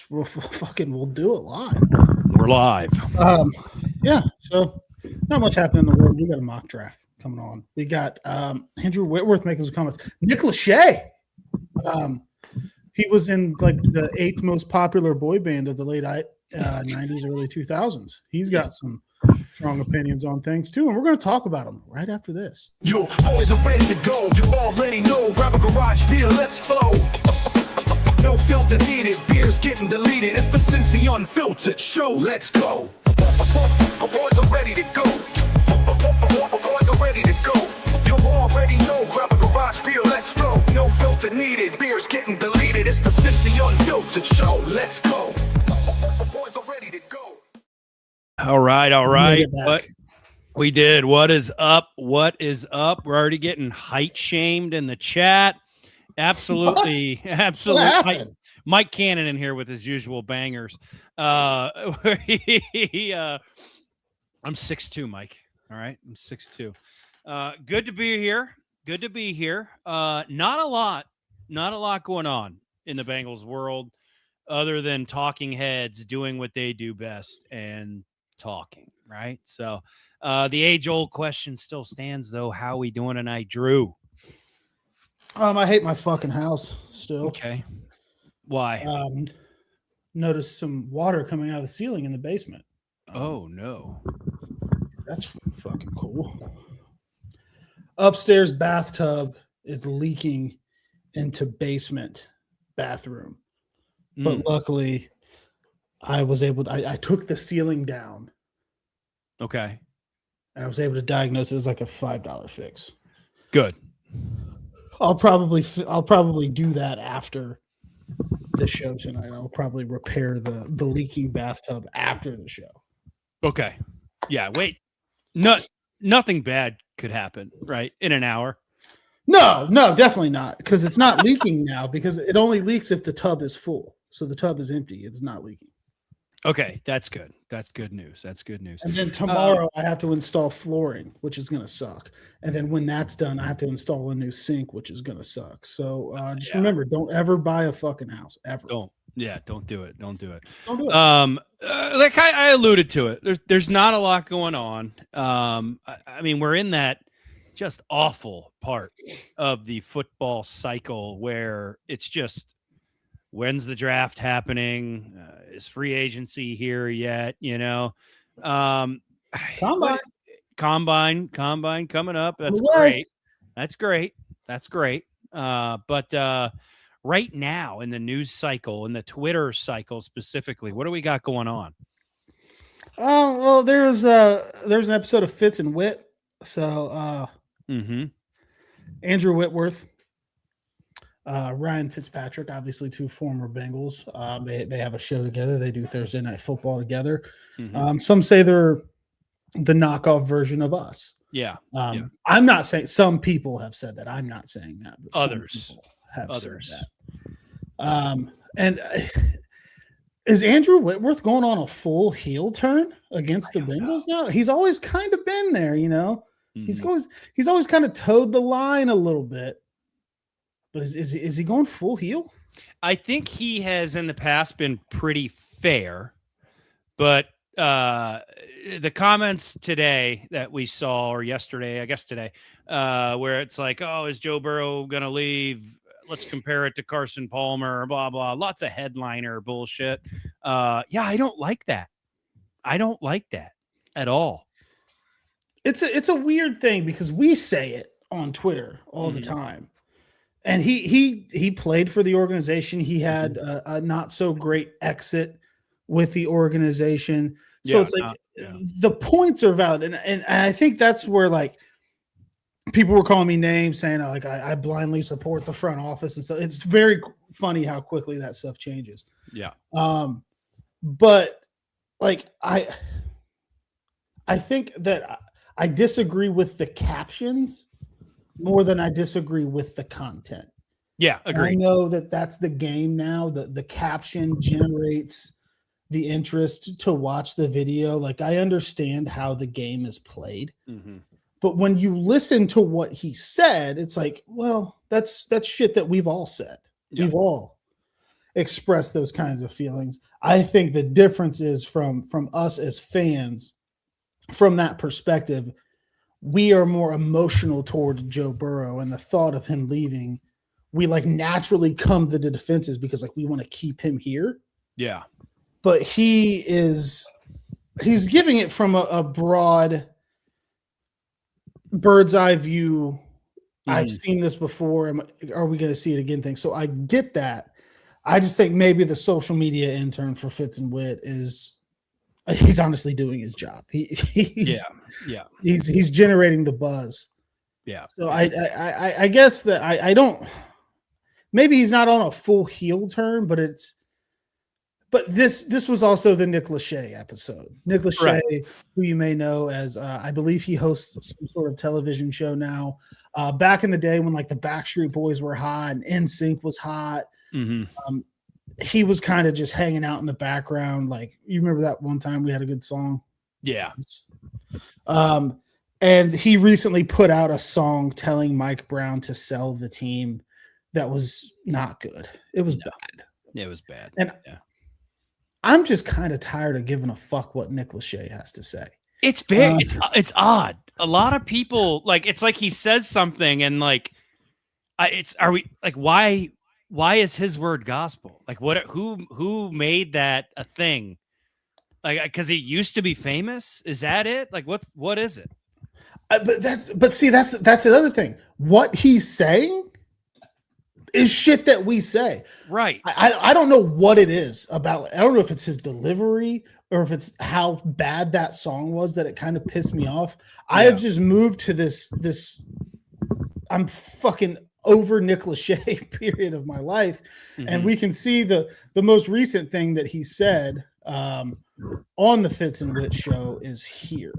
We'll do it live. We're live. Yeah. So not much happening in the world. We got a mock draft coming on. We got Andrew Whitworth making some comments. Nick Lachey. He was in like the 8th most popular boy band of the late 90s, early 2000s. He's got some strong opinions on things too, and we're going to talk about them right after this. Your boys are ready to go. You already know. Grab a garage beer, let's flow. No filter needed, beers getting deleted. It's the Cincy Unfiltered show. Let's go. Our boys are ready to go. Our boys are ready to go. You already know. Grab a garage beer, let's flow. No filter needed, beers getting deleted. It's the Cincy Unfiltered show. Let's go. Our boys are ready to go. All right. What we did. What is up? What is up? We're already getting height shamed in the chat. Absolutely. What? Absolutely. Mike Cannon in here with his usual bangers. I'm 6'2", Mike. All right. I'm 6'2". Good to be here. Good to be here. Not a lot going on in the Bengals world other than talking heads doing what they do best and talking, right? So the age-old question still stands, though. How we doing tonight, Drew? I hate my fucking house still. Okay. Why? Noticed some water coming out of the ceiling in the basement. Oh, no. That's fucking cool. Upstairs bathtub is leaking into basement bathroom. But luckily, I was able to, I took the ceiling down. Okay. And I was able to diagnose it as like a $5 fix. Good. I'll probably do that after the show tonight. I'll probably repair the leaking bathtub after the show. Okay. Yeah, wait. Nothing bad could happen, right? In an hour. No, definitely not. Because it's not leaking now, because it only leaks if the tub is full. So the tub is empty. It's not leaking. Okay, that's good. That's good news. That's good news. And then tomorrow I have to install flooring, which is going to suck. And then when that's done, I have to install a new sink, which is going to suck. So just remember, don't ever buy a fucking house, ever. Don't do it. Don't do it. Don't do it. Like I alluded to it. There's not a lot going on. I mean, we're in that just awful part of the football cycle where it's just, when's the draft happening? Is free agency here yet? You know, combine coming up. That's great. That's great. But right now in the news cycle, in the Twitter cycle specifically, what do we got going on? Oh, well, there's an episode of Fitz and Whit. So Andrew Whitworth, Ryan Fitzpatrick, obviously 2 former Bengals. They have a show together. They do Thursday Night Football together. Some say they're the knockoff version of us. Yeah. I'm not saying, some people have said that. I'm not saying that, but Others have said that. And is Andrew Whitworth going on a full heel turn against the Bengals now? He's always kind of been there, you know. He's always kind of towed the line a little bit. But is he going full heel? I think he has in the past been pretty fair, but the comments today that we saw, or yesterday, I guess today, where it's like, oh, is Joe Burrow going to leave? Let's compare it to Carson Palmer, blah, blah. Lots of headliner bullshit. I don't like that. I don't like that at all. It's a weird thing because we say it on Twitter all the time. And he played for the organization. He had a not so great exit with the organization. So it's like the points are valid. And I think that's where like people were calling me names saying like I blindly support the front office and stuff. It's very funny how quickly that stuff changes. Yeah. But like I think that I disagree with the captions more than I disagree with the content. Yeah, agree. I know that that's the game now. The caption generates the interest to watch the video. Like I understand how the game is played. But when you listen to what he said, it's like, well, that's shit that we've all said. We've all. express those kinds of feelings. I think the difference is from us as fans, from that perspective, we are more emotional towards Joe Burrow and the thought of him leaving. We like naturally come to the defenses because like we want to keep him here. Yeah. But he's giving it from a broad bird's eye view. I've seen this before. Are we going to see it again thing? So I get that. I just think maybe the social media intern for Fitz and Whit he's honestly doing his job. He's generating the buzz. Yeah. So I guess that I don't, maybe he's not on a full heel turn, but this was also the Nick Lachey episode. Nick Lachey, who you may know as I believe he hosts some sort of television show now. Back in the day when like the Backstreet Boys were hot and NSYNC was hot, he was kind of just hanging out in the background. Like you remember that one time we had a good song? Yeah. And he recently put out a song telling Mike Brown to sell the team that was not good. It was bad. It was bad. And I'm just kind of tired of giving a fuck what Nick Lachey has to say. It's very, it's odd. A lot of people it's like he says something and like, why is his word gospel? Like who made that a thing? Like, because he used to be famous. Is that it? Like, what is it? But see, that's another thing. What he's saying is shit that we say. Right. I don't know what it is about. I don't know if it's his delivery or if it's how bad that song was that it kind of pissed me off. I have just moved to this I'm fucking over Nick Lachey period of my life. And we can see the most recent thing that he said on the Fitz and Whit show is here.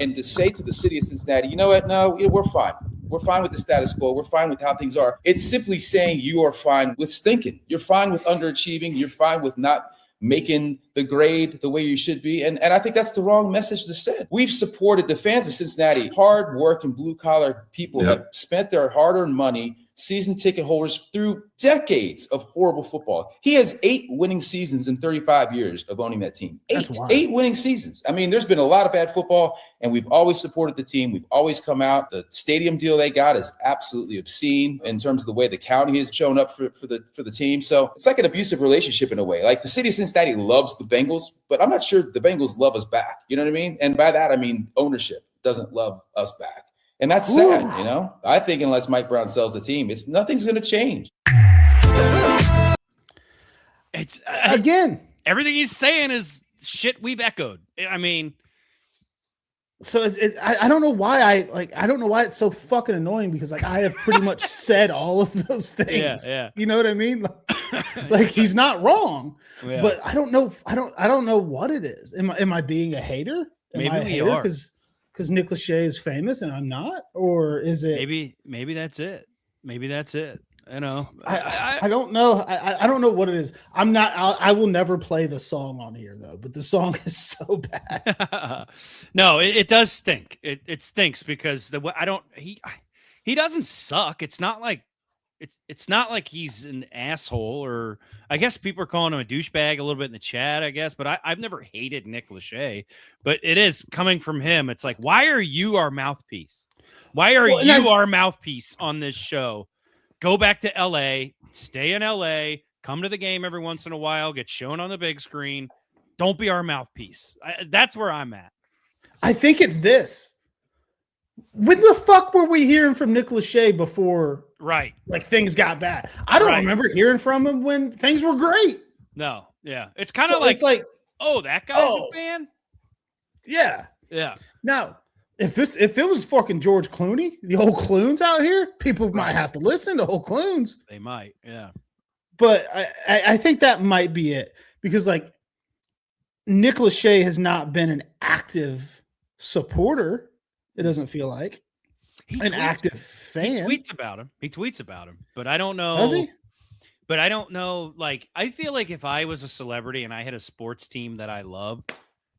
And to say to the city of Cincinnati, you know what? No, we're fine. We're fine with the status quo. We're fine with how things are. It's simply saying you are fine with stinking. You're fine with underachieving. You're fine with not making the grade the way you should be. And I think that's the wrong message to send. We've supported the fans of Cincinnati, hard working blue collar people that spent their hard earned money, season ticket holders through decades of horrible football. He has 8 winning seasons in 35 years of owning that team. Eight winning seasons. I mean, there's been a lot of bad football, and we've always supported the team. We've always come out. The stadium deal they got is absolutely obscene in terms of the way the county has shown up for the team. So it's like an abusive relationship in a way. Like the city of Cincinnati loves the Bengals, but I'm not sure the Bengals love us back. You know what I mean? And by that, I mean ownership doesn't love us back. And that's sad, you know? I think unless Mike Brown sells the team, nothing's going to change. It's again, everything he's saying is shit we've echoed. I mean, so I don't know why I don't know why it's so fucking annoying because like I have pretty much said all of those things. Yeah. You know what I mean? Like he's not wrong, but I don't know. I don't know what it is. Am I being a hater? Maybe we are because Nick Lachey is famous and I'm not, or is it? Maybe that's it. Maybe that's it. I know. I don't know. I don't know what it is. I'm not. I will never play the song on here though. But the song is so bad. No, it does stink. It stinks because he doesn't suck. It's not like he's an asshole, or I guess people are calling him a douchebag a little bit in the chat, I guess, but I've never hated Nick Lachey, but it is coming from him. It's like, why are you our mouthpiece? Why are you our mouthpiece on this show? Go back to LA, stay in LA, come to the game every once in a while, get shown on the big screen. Don't be our mouthpiece. That's where I'm at. I think it's this. When the fuck were we hearing from Nick Lachey before? Right. Like things got bad. I don't remember hearing from him when things were great. No. Yeah. It's kind of like, oh, that guy's a fan. Yeah. Yeah. Now, if it was fucking George Clooney, the old Cloons out here, people might have to listen to old Cloons. They might. Yeah. But I think that might be it because like Nick Lachey has not been an active supporter. It doesn't feel like an active fan. He tweets about him, but I don't know. Does he? But I don't know. Like, I feel like if I was a celebrity and I had a sports team that I loved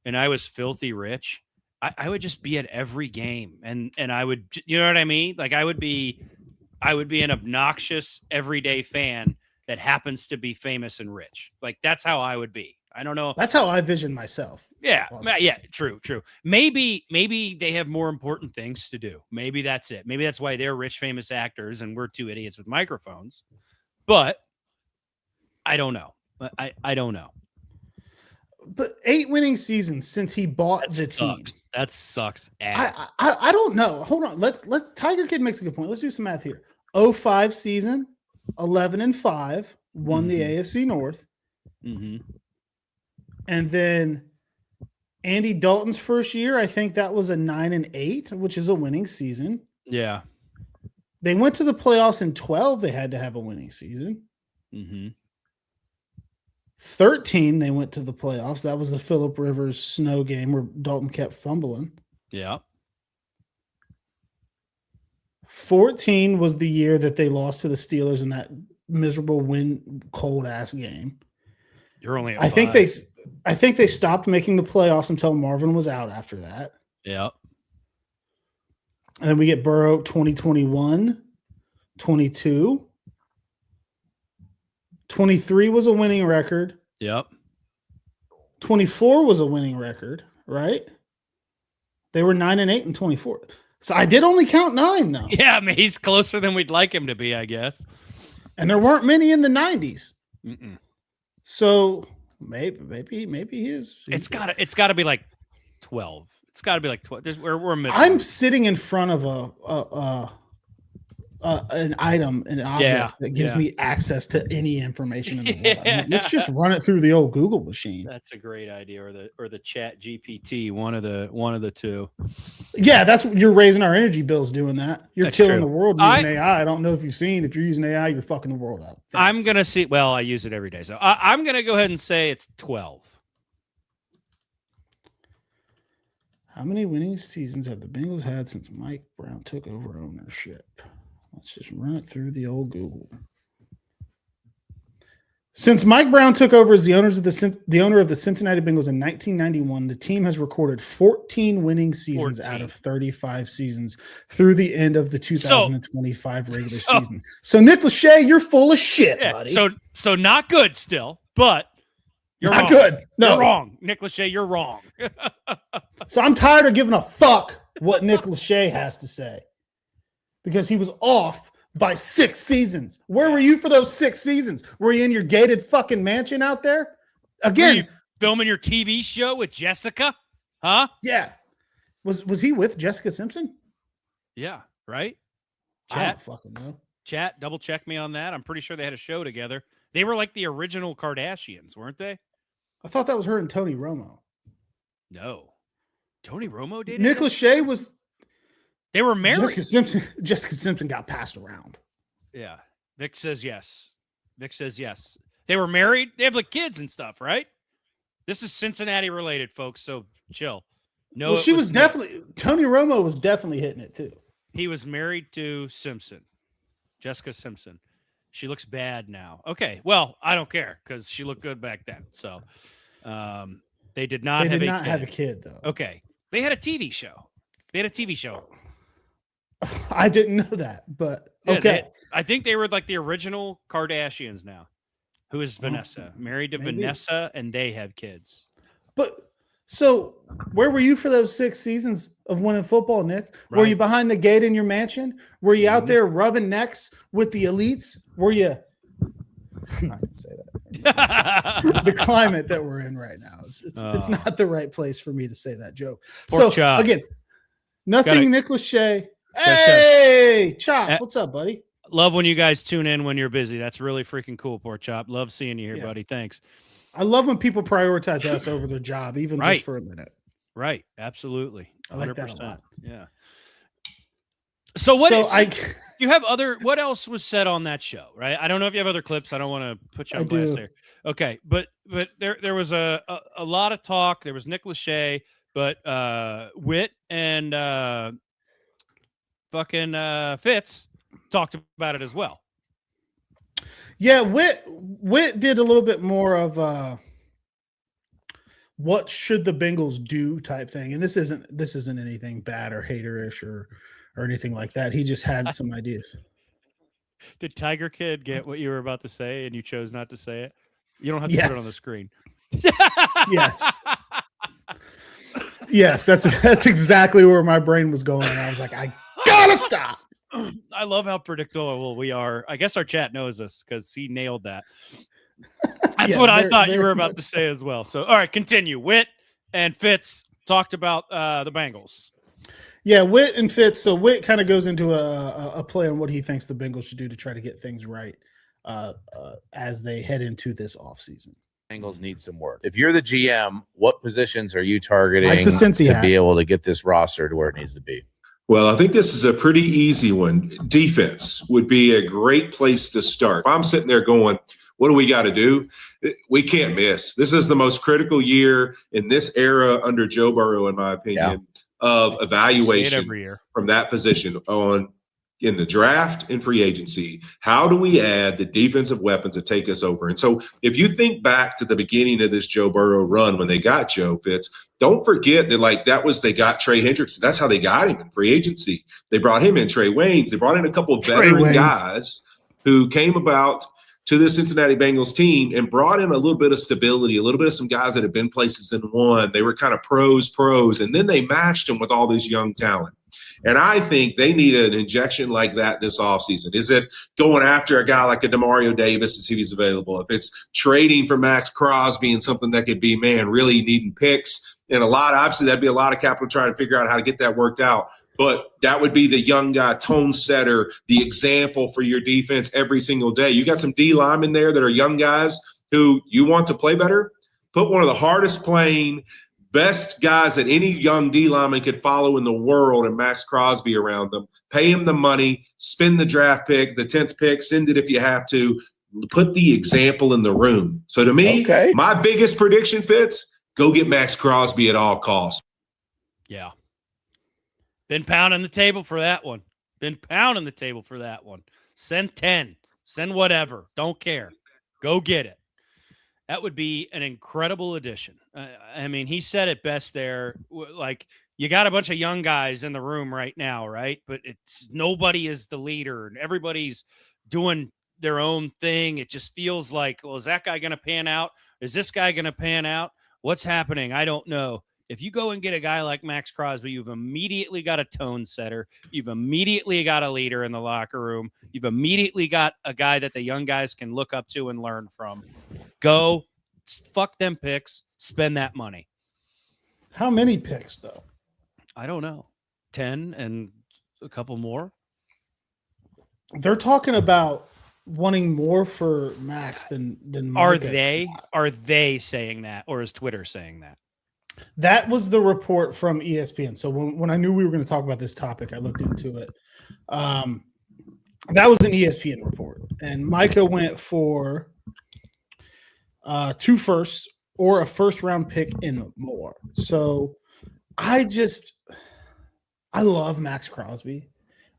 and I was filthy rich, I would just be at every game and I would, you know what I mean? Like I would be an obnoxious everyday fan that happens to be famous and rich. Like that's how I would be. I don't know. That's how I vision myself. Yeah. Also. Yeah. True. Maybe they have more important things to do. Maybe that's it. Maybe that's why they're rich, famous actors and we're two idiots with microphones. But I don't know. I don't know. But 8 winning seasons since he bought the team. That sucks ass. I don't know. Hold on. Let's Tiger Kid makes a good point. Let's do some math here. 05 season, 11-5, won the AFC North. Mm-hmm. And then Andy Dalton's first year, I think that was a 9-8, which is a winning season. Yeah. They went to the playoffs in 12. They had to have a winning season. Mm-hmm. 13, they went to the playoffs. That was the Phillip Rivers snow game where Dalton kept fumbling. Yeah. 14 was the year that they lost to the Steelers in that miserable cold ass game. You're only at I think they stopped making the playoffs until Marvin was out after that. Yeah. And then we get Burrow 2021, 22. 23 was a winning record. Yep. 24 was a winning record, right? They were 9-8 in 24. So I did only count 9, though. Yeah, I mean, he's closer than we'd like him to be, I guess. And there weren't many in the 90s. Mm-mm. So maybe he is. It's got to be like 12. It's got to be like 12. We're missing. I'm sitting in front of an object that gives me access to any information in the world. I mean, let's just run it through the old Google machine. That's a great idea, or the Chat GPT, one of the two. Yeah, you're raising our energy bills doing that. You're That's killing true. the world using AI. I don't know if you've seen. If you're using AI, you're fucking the world up. Thanks. I'm gonna see. Well, I use it every day, so I'm gonna go ahead and say it's 12. How many winning seasons have the Bengals had since Mike Brown took over ownership? Let's just run it through the old Google. Since Mike Brown took over as the owner of the Cincinnati Bengals in 1991, the team has recorded 14 winning seasons out of 35 seasons through the end of the 2025 regular season. So Nick Lachey, you're full of shit, buddy. So not good still, but you're not wrong. Good. No, you're wrong, Nick Lachey. You're wrong. So I'm tired of giving a fuck what Nick Lachey has to say. Because he was off by 6 seasons. Where were you for those 6 seasons? Were you in your gated fucking mansion out there? Again, were you filming your TV show with Jessica? Huh? Yeah. Was he with Jessica Simpson? Yeah, right? I don't fucking know. Chat, double check me on that. I'm pretty sure they had a show together. They were like the original Kardashians, weren't they? I thought that was her and Tony Romo. No. Tony Romo dated Nick Lachey was... They were married. Jessica Simpson got passed around. Yeah. Vic says yes. They were married. They have like kids and stuff, right? This is Cincinnati related, folks. So chill. No, well, she was definitely Tony Romo was definitely hitting it too. He was married to Simpson, Jessica Simpson. She looks bad now. Okay. Well, I don't care because she looked good back then. So they did not have a kid though. Okay. They had a TV show. I didn't know that, but okay. I think they were like the original Kardashians now. Who is Vanessa? Married to Vanessa, and they have kids. But so where were you for those 6 seasons of winning football, Nick? Right. Were you behind the gate in your mansion? Were you out there rubbing necks with the elites? Were you? I'm not going to say that. The climate that we're in right now it's not the right place for me to say that joke. Again, nothing Nick Lachey. Hey, Chop, what's up, buddy? Love when you guys tune in when you're busy. That's really freaking cool, Pork Chop. Love seeing you here, buddy. Thanks. I love when people prioritize us over their job, even just for a minute. Right. Absolutely. 100%. I like that a lot. Yeah. So what else was said on that show, right? I don't know if you have other clips. I don't want to put you on blast there. Okay. But there was a lot of talk. There was Nick Lachey, but Whit and fucking Fitz talked about it as well. Yeah, Whit did a little bit more of what should the Bengals do type thing, and this isn't anything bad or haterish or anything like that. He just had some ideas. Did Tiger Kid get what you were about to say and you chose not to say it? You don't have to put it on the Yes. screen. Yes. Yes, that's exactly where my brain was going. I was like, I gotta stop. I love how predictable we are. I guess our chat knows this because he nailed that. That's Yeah, what I very- thought you very were about to much say as well. So, all right, continue. Whit and Fitz talked about the Bengals. Yeah, Whit and Fitz. So Whit kind of goes into a play on what he thinks the Bengals should do to try to get things right as they head into this offseason. Bengals need some work. If you're the GM, what positions are you targeting Like the Cincy to hat. be able to get this roster to where it needs to be? Well, I think this is a pretty easy one. Defense would be a great place to start. If I'm sitting there going, what do we got to do? We can't miss. This is the most critical year in this era under Joe Burrow, in my opinion, of Say it evaluation every year. from that position on in the draft and free agency. How do we add the defensive weapons to take us over? And so if you think back to the beginning of this Joe Burrow run when they got Joe Fitz, don't forget that they got Trey Hendrickson. That's how they got him in free agency. They brought him in, Trey Waynes. They brought in a couple of veteran guys who came about to the Cincinnati Bengals team and brought in a little bit of stability, a little bit of some guys that had been places and won. They were kind of pros, and then they matched them with all this young talent. And I think they need an injection like that this offseason. Is it going after a guy like a Demario Davis to see if he's available? If it's trading for Max Crosby and something that could be, really needing picks and obviously that'd be a lot of capital trying to figure out how to get that worked out. But that would be the young guy, tone setter, the example for your defense every single day. You got some D linemen there that are young guys who you want to play better. Put one of the hardest playing, best guys that any young D lineman could follow in the world and Max Crosby around them. Pay him the money, spend the draft pick, the 10th pick, send it if you have to. Put the example in the room. So to me, my biggest prediction, Fitz, go get Max Crosby at all costs. Yeah. Been pounding the table for that one. Send 10. Send whatever. Don't care. Go get it. That would be an incredible addition. I mean, he said it best there. Like, you got a bunch of young guys in the room right now, right? But nobody is the leader, and everybody's doing their own thing. It just feels like, well, is that guy going to pan out? Is this guy going to pan out? What's happening? I don't know. If you go and get a guy like Max Crosby, you've immediately got a tone setter. You've immediately got a leader in the locker room. You've immediately got a guy that the young guys can look up to and learn from. Go, fuck them picks, spend that money. How many picks, though? I don't know. 10 and a couple more. They're talking about wanting more for Max than Micah. Are they saying that, or is Twitter saying that? That was the report from ESPN. So when I knew we were going to talk about this topic, I looked into it. That was an ESPN report, and Micah went for 2 firsts or a first-round pick and more. So I love Max Crosby.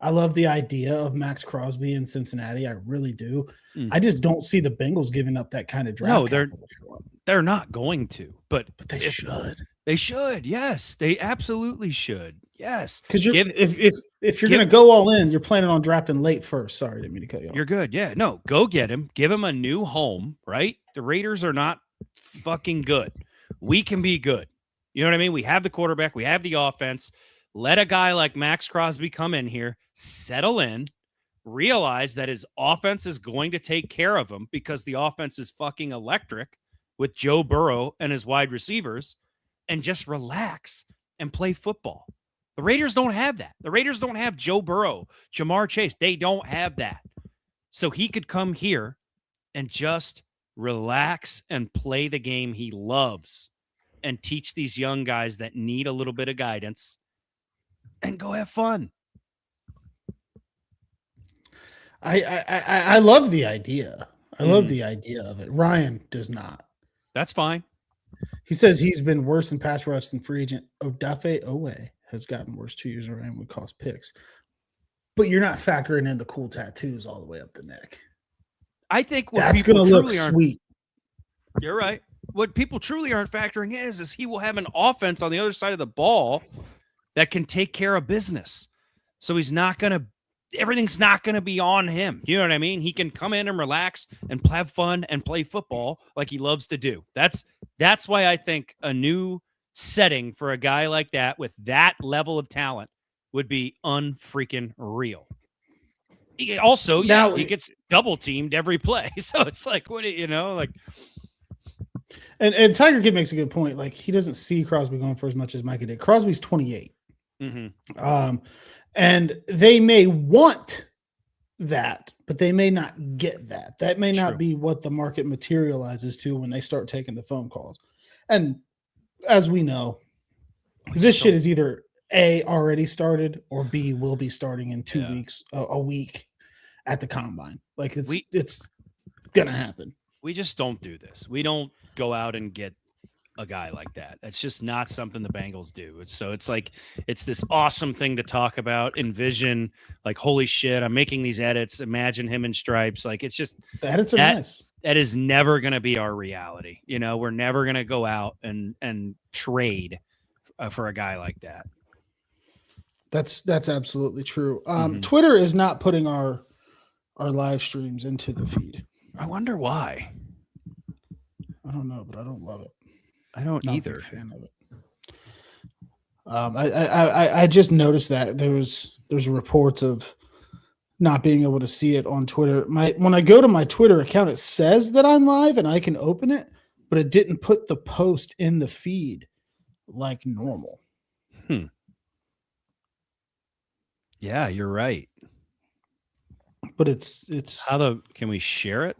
I love the idea of Max Crosby in Cincinnati. I really do. I just don't see the Bengals giving up that kind of draft. No, they're not going to, but they should. They should. Yes, they absolutely should. Yes, because if you're going to go all in, you're planning on drafting late first. Sorry, didn't mean to cut you off. You're good. Yeah, no, go get him. Give him a new home. Right? The Raiders are not fucking good. We can be good. You know what I mean? We have the quarterback. We have the offense. Let a guy like Max Crosby come in here, settle in, realize that his offense is going to take care of him because the offense is fucking electric with Joe Burrow and his wide receivers, and just relax and play football. The Raiders don't have that. The Raiders don't have Joe Burrow, Jamar Chase. They don't have that. So he could come here and just relax and play the game he loves and teach these young guys that need a little bit of guidance and go have fun. I love the idea. I love the idea of it. Ryan does not. That's fine. He says he's been worse in pass rush than free agent Odafe Owe has gotten worse 2 years around, would cost picks. But you're not factoring in the cool tattoos all the way up the neck. I think what that's going to look sweet. You're right. What people truly aren't factoring is he will have an offense on the other side of the ball that can take care of business. So he's not going to everything's not going to be on him. You know what I mean? He can come in and relax and have fun and play football like he loves to do. That's why I think a new setting for a guy like that with that level of talent would be unfreaking real. Also, Now- he gets double teamed every play. So it's like, what do you know? Like, And Tiger Kid makes a good point. Like, he doesn't see Crosby going for as much as Micah did. Crosby's 28. And they may want that, but they may not get that. That may not be what the market materializes to when they start taking the phone calls. And as we know, this shit is either A, already started, or B, will be starting in 2 weeks, a week at the combine. Like, it's gonna happen. We just don't do this. We don't go out and get a guy like that. That's just not something the Bengals do. So it's like, it's this awesome thing to talk about, envision, like, holy shit, I'm making these edits. Imagine him in stripes. Like, it's just, The edits are nice. That is never going to be our reality. You know, we're never going to go out and trade for a guy like that. That's absolutely true. Twitter is not putting our live streams into the feed. I wonder why. I don't know, but I don't love it. I don't Not either. a big fan of it. I just noticed that there's reports of not being able to see it on Twitter. When I go to my Twitter account, it says that I'm live and I can open it, but it didn't put the post in the feed like normal. Yeah, you're right. But it's can we share it?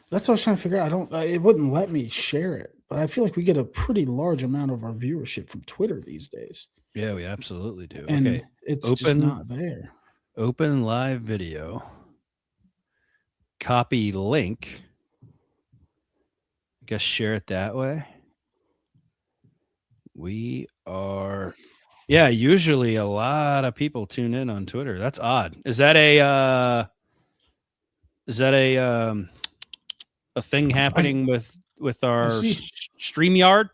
That's what I was trying to figure out. It wouldn't let me share it. But I feel like we get a pretty large amount of our viewership from Twitter these days. Yeah, we absolutely do. And okay. it's just not there. Open live video. Copy link. I guess share it that way. We are. Yeah, usually a lot of people tune in on Twitter. That's odd. Is that a thing happening with our StreamYard?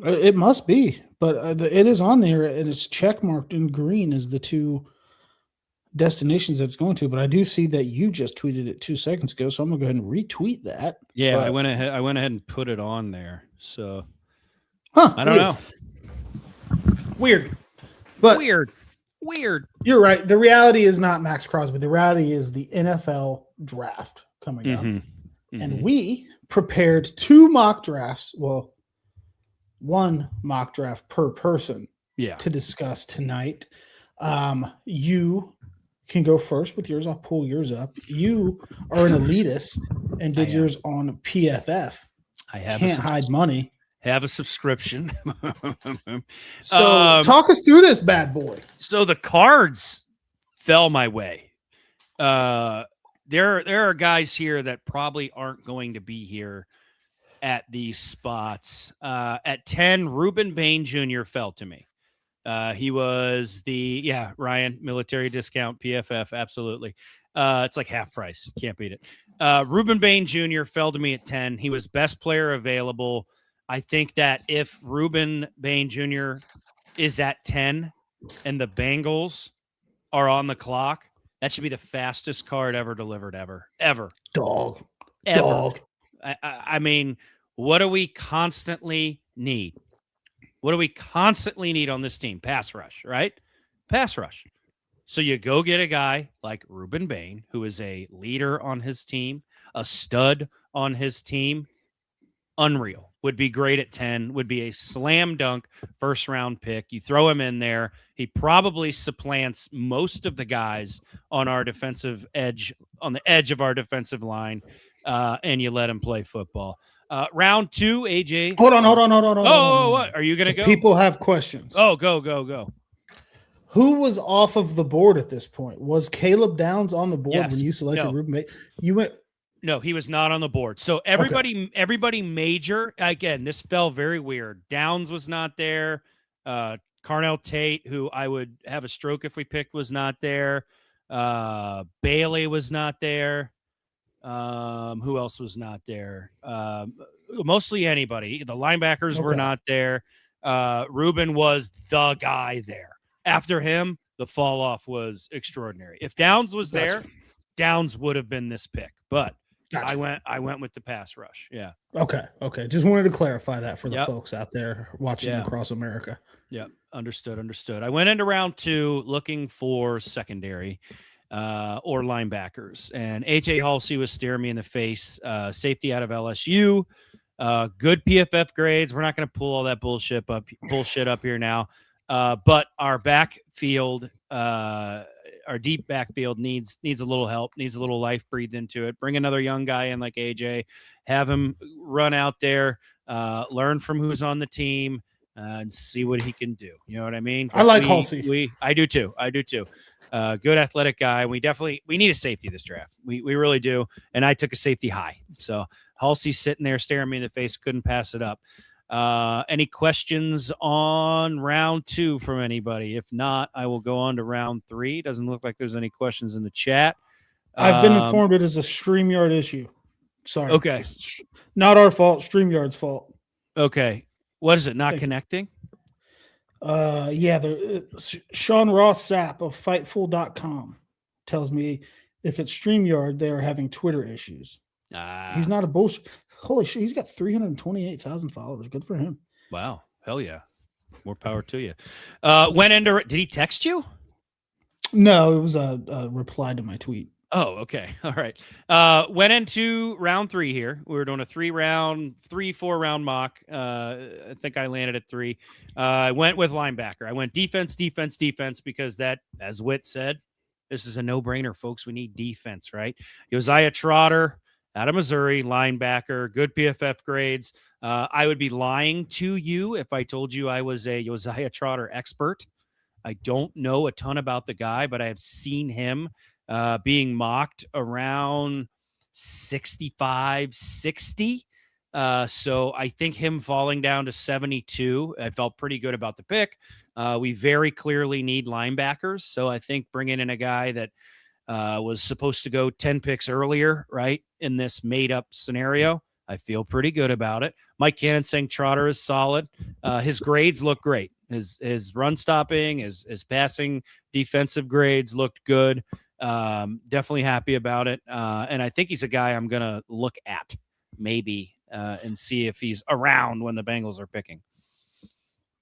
It must be, but it is on there and it's checkmarked in green as the two destinations that it's going to. But I do see that you just tweeted it 2 seconds ago, so I'm gonna go ahead and retweet that. Yeah, but, I went ahead and put it on there. So I don't know. Weird. But Weird. You're right. The reality is not Max Crosby. The reality is the NFL draft coming up. And we prepared 2 mock drafts. Well, 1 mock draft per person to discuss tonight. You can go first with yours. I'll pull yours up. You are an elitist and did yours on PFF. I have Can't hide money. Have a subscription. So talk us through this bad boy. So the cards fell my way. There are guys here that probably aren't going to be here at these spots. At 10, Reuben Bain Jr. fell to me. He was Ryan, military discount, PFF, absolutely. It's like half price. Can't beat it. Reuben Bain Jr. fell to me at 10. He was best player available. I think that if Reuben Bain Jr. is at 10 and the Bengals are on the clock, that should be the fastest card ever delivered, ever. Dog. I mean, what do we constantly need? What do we constantly need on this team? Pass rush, right? Pass rush. So you go get a guy like Reuben Bain, who is a leader on his team, a stud on his team. Unreal. Would be great at 10, would be a slam dunk first round pick. You throw him in there. He probably supplants most of the guys on our defensive edge, on the edge of our defensive line, and you let him play football. Round 2, AJ. Hold on. What? Are you going to go? People have questions. Oh, go. Who was off of the board at this point? Was Caleb Downs on the board Yes. when you selected No. Reuben Bain? You went. No, he was not on the board. So everybody major, again, this fell very weird. Downs was not there. Carnell Tate, who I would have a stroke if we picked, was not there. Bailey was not there. Who else was not there? Mostly anybody. The linebackers were not there. Reuben was the guy there. After him, the fall off was extraordinary. If Downs was there, Downs would have been this pick, but I went with the pass rush. Yeah. Okay. Just wanted to clarify that for the folks out there watching across America. Yeah. Understood. I went into round 2 looking for secondary or linebackers, and AJ Halsey was staring me in the face. Safety out of LSU. Good PFF grades. We're not going to pull all that bullshit up here now. But our backfield, our deep backfield needs a little help, needs a little life breathed into it. Bring another young guy in like AJ, have him run out there, learn from who's on the team, and see what he can do. You know what I mean? I like Halsey. I do too. Good athletic guy. We need a safety this draft. We really do. And I took a safety high. So Halsey's sitting there staring me in the face. Couldn't pass it up. Any questions on round 2 from anybody? If not, I will go on to round 3. Doesn't look like there's any questions in the chat. I've been informed it is a StreamYard issue. Sorry. Okay. Not our fault. StreamYard's fault. Okay. What is it? Not connecting? Sean Ross Sapp of Fightful.com tells me if it's StreamYard, they are having Twitter issues. He's not a bullshit. Holy shit, he's got 328,000 followers. Good for him. Wow. Hell yeah. More power to you. Did he text you? No, it was a reply to my tweet. Oh, okay. All right. Went into round 3 here. We were doing a 4 round mock. I think I landed at 3. I went with linebacker. I went defense, because that, as Whit said, this is a no-brainer, folks. We need defense, right? Josiah Trotter out of Missouri, linebacker, good PFF grades. I would be lying to you if I told you I was a Josiah Trotter expert. I don't know a ton about the guy, but I have seen him being mocked around 65, 60. So I think him falling down to 72, I felt pretty good about the pick. We very clearly need linebackers. So I think bringing in a guy that was supposed to go 10 picks earlier, right, in this made-up scenario, I feel pretty good about it. Mike Cannon saying Trotter is solid. His grades look great. His run stopping, his passing defensive grades looked good. Definitely happy about it. And I think he's a guy I'm going to look at maybe and see if he's around when the Bengals are picking.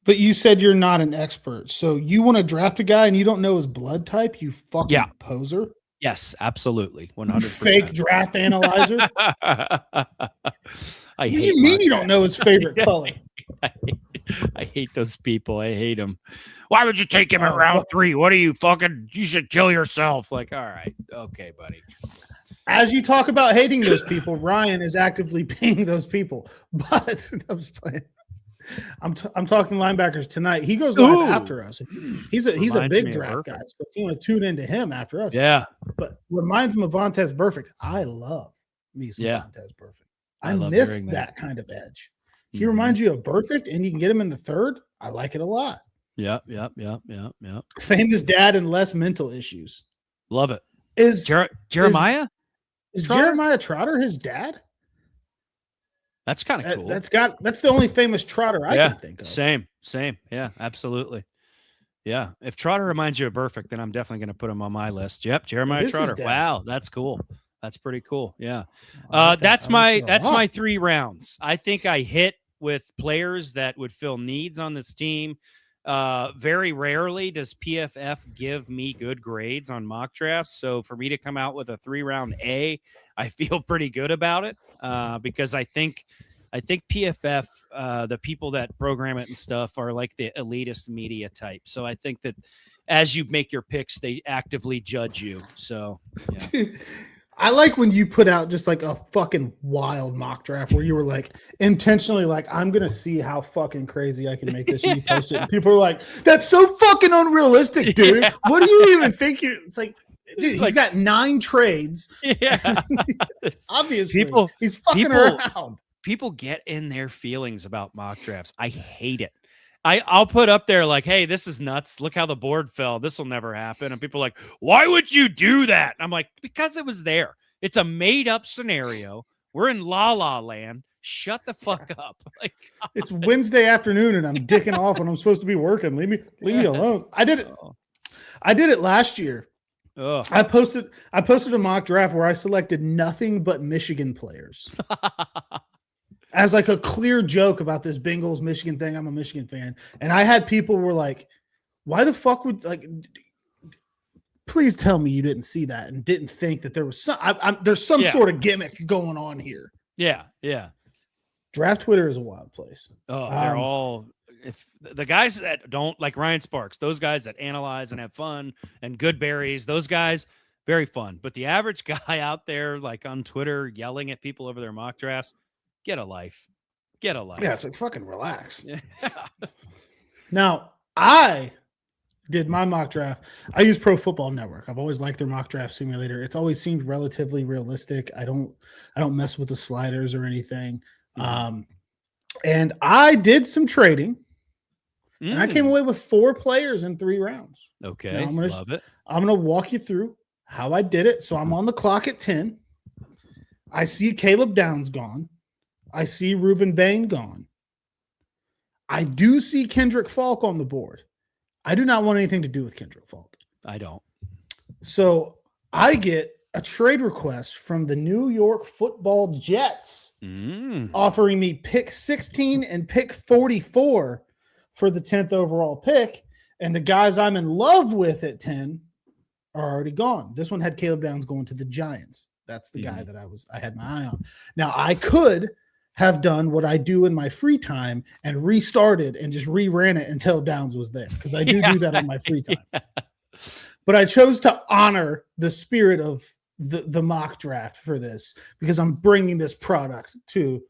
But you said you're not an expert. So you want to draft a guy and you don't know his blood type, you fucking poser? Yes, absolutely. 100%. Fake draft analyzer. I hate you mean you don't know his favorite color? I hate those people. I hate them. Why would you take him at round 3? What are you fucking? You should kill yourself. Like, all right. Okay, buddy. As you talk about hating those people, Ryan is actively being those people. But I'm just playing. I'm talking linebackers tonight. He goes live after us. He's a big draft guy. So if you want to tune into him after us, But reminds him of Vontaze Burfict. I love me some Vontaze Burfict. I miss that kind of edge. He reminds you of Burfict, and you can get him in the 3rd. I like it a lot. Yep. Famous dad and less mental issues. Love it. Is Jeremiah? Is Jeremiah Trotter his dad? That's kind of cool. That's the only famous Trotter I can think of. Same. Yeah, absolutely. Yeah. If Trotter reminds you of Burfict, then I'm definitely going to put him on my list. Yep, Jeremiah Trotter. Wow, that's cool. That's pretty cool. Yeah. That's my 3 rounds. I think I hit with players that would fill needs on this team. Very rarely does PFF give me good grades on mock drafts. So for me to come out with a 3-round A, I feel pretty good about it because I think PFF, the people that program it and stuff are like the elitist media type. So I think that as you make your picks, they actively judge you. So yeah. I like when you put out just like a fucking wild mock draft where you were like intentionally like, I'm going to see how fucking crazy I can make this. And you post it. And people are like, that's so fucking unrealistic, dude. Yeah. What do you even think? It's like, dude, he's got 9 trades. Yeah. Obviously, he's fucking around. People get in their feelings about mock drafts. I hate it. I'll put up there like, hey, this is nuts. Look how the board fell. This will never happen. And people are like, why would you do that? And I'm like, because it was there. It's a made up scenario. We're in La La Land. Shut the fuck up. Like, it's Wednesday afternoon and I'm dicking off when I'm supposed to be working. Leave me alone. I did it. I did it last year. Ugh. I posted a mock draft where I selected nothing but Michigan players as like a clear joke about this Bengals Michigan thing. I'm a Michigan fan, and I had people were like, "Why the fuck would like?" Please tell me you didn't see that and didn't think that there was there's some sort of gimmick going on here. Yeah. Draft Twitter is a wild place. Oh, they're all if the guys that don't like Ryan Sparks, those guys that analyze and have fun and good berries, those guys, very fun. But the average guy out there, like on Twitter, yelling at people over their mock drafts, get a life. Get a life. Yeah, it's like fucking relax. Yeah. Now, I did my mock draft. I use Pro Football Network. I've always liked their mock draft simulator. It's always seemed relatively realistic. I don't mess with the sliders or anything. And I did some trading, and I came away with 4 players in 3 rounds. Okay, now love it. I'm going to walk you through how I did it. So I'm on the clock at 10. I see Caleb Downs gone. I see Ruben Bain gone. I do see Kendrick Falk on the board. I do not want anything to do with Kendrick Falk. I don't. So I get a trade request from the New York Football Jets offering me pick 16 and pick 44 for the 10th overall pick. And the guys I'm in love with at 10 are already gone. This one had Caleb Downs going to the Giants. That's the guy that I had my eye on. Now I could have done what I do in my free time and restarted and just reran it until Downs was there, because I do that on my free time. But I chose to honor the spirit of the mock draft for this, because I'm bringing this product to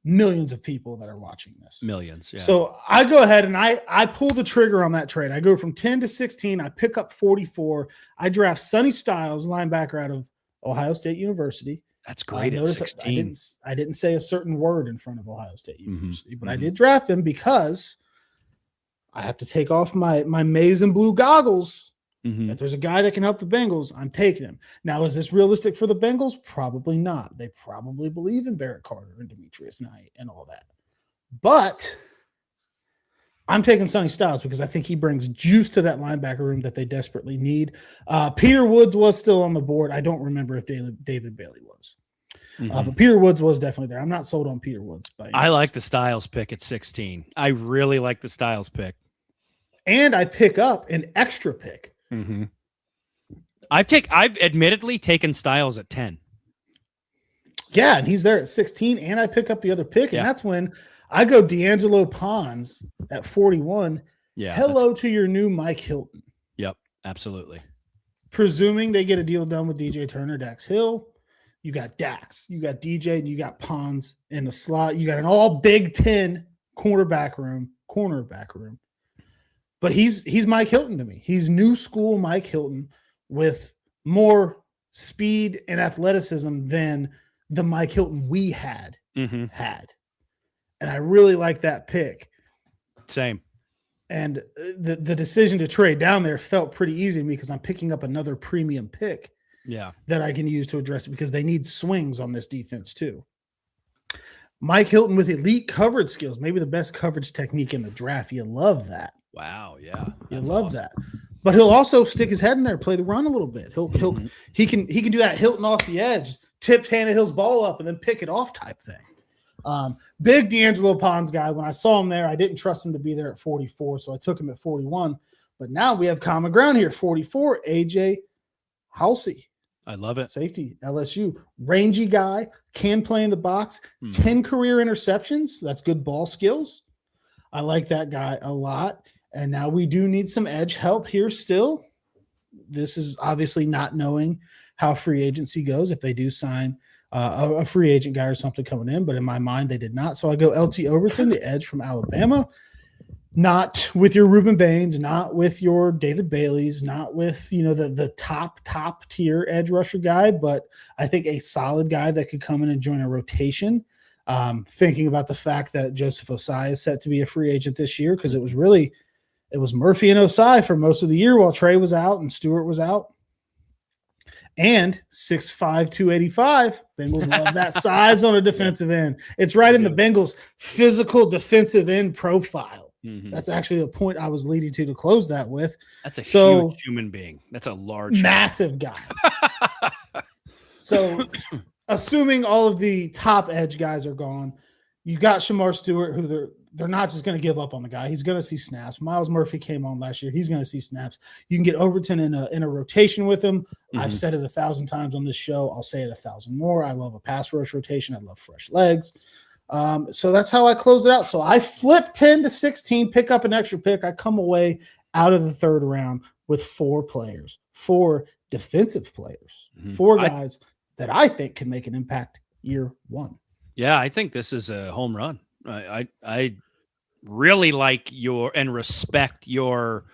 millions of people that are watching this. Millions. Yeah. So I go ahead and I pull the trigger on that trade. I go from 10 to 16. I pick up 44. I draft Sonny Styles, linebacker out of Ohio State University. That's great. At 16. I didn't say a certain word in front of Ohio State University, but I did draft him because I have to take off my maize and blue goggles. If there's a guy that can help the Bengals, I'm taking him. Now, is this realistic for the Bengals? Probably not. They probably believe in Barrett Carter and Demetrius Knight and all that. But I'm taking Sonny Styles because I think he brings juice to that linebacker room that they desperately need. Peter Woods was still on the board. I don't remember if David Bailey was. But Peter Woods was definitely there. I'm not sold on Peter Woods. I like the Styles pick at 16. I really like the Styles pick. And I pick up an extra pick. I've admittedly taken Styles at 10. Yeah, and he's there at 16, and I pick up the other pick, and that's when I go D'Angelo Pons at 41. Yeah. Hello to your new Mike Hilton. Yep, absolutely. Presuming they get a deal done with DJ Turner, Dax Hill. You got Dax, you got DJ, and you got Pons in the slot. You got an all Big Ten cornerback room. But he's Mike Hilton to me. He's new school Mike Hilton with more speed and athleticism than the Mike Hilton we had. And I really like that pick. Same. And the decision to trade down there felt pretty easy to me because I'm picking up another premium pick that I can use to address it, because they need swings on this defense too. Mike Hilton with elite coverage skills, maybe the best coverage technique in the draft. You love that. Wow, yeah. You love that. But he'll also stick his head in there, play the run a little bit. He can do that Hilton off the edge, tip Tannehill's ball up and then pick it off type thing. Big D'Angelo Pons guy. When I saw him there, I didn't trust him to be there at 44, so I took him at 41. But now we have common ground here. 44, AJ Halsey. I love it. Safety, LSU. Rangy guy, can play in the box. 10 career interceptions. That's good ball skills. I like that guy a lot. And now we do need some edge help here still. This is obviously not knowing how free agency goes, if they do sign a free agent guy or something coming in. But in my mind, they did not. So I go LT Overton, the edge from Alabama. Not with your Ruben Baines, not with your David Baileys, not with, the top tier edge rusher guy, but I think a solid guy that could come in and join a rotation. Thinking about the fact that Joseph Osai is set to be a free agent this year, because it was Murphy and Osai for most of the year while Trey was out and Stewart was out. And 6'5", 285. Bengals love that size on a defensive end. It's right in the Bengals' physical defensive end profile. That's actually a point I was leading to close that with. That's a So- huge human being. That's a large, Massive guy. So assuming all of the top edge guys are gone, you got Shamar Stewart, who they're not just going to give up on the guy. He's going to see snaps. Miles Murphy came on last year. He's going to see snaps. You can get Overton in a rotation with him. I've said it 1,000 times on this show. I'll say it 1,000 more. I love a pass rush rotation. I love fresh legs. So that's how I close it out. So I flip 10 to 16, pick up an extra pick. I come away out of the third round with 4 players, 4 defensive players, 4 guys that I think can make an impact year one. Yeah, I think this is a home run. I really like and respect your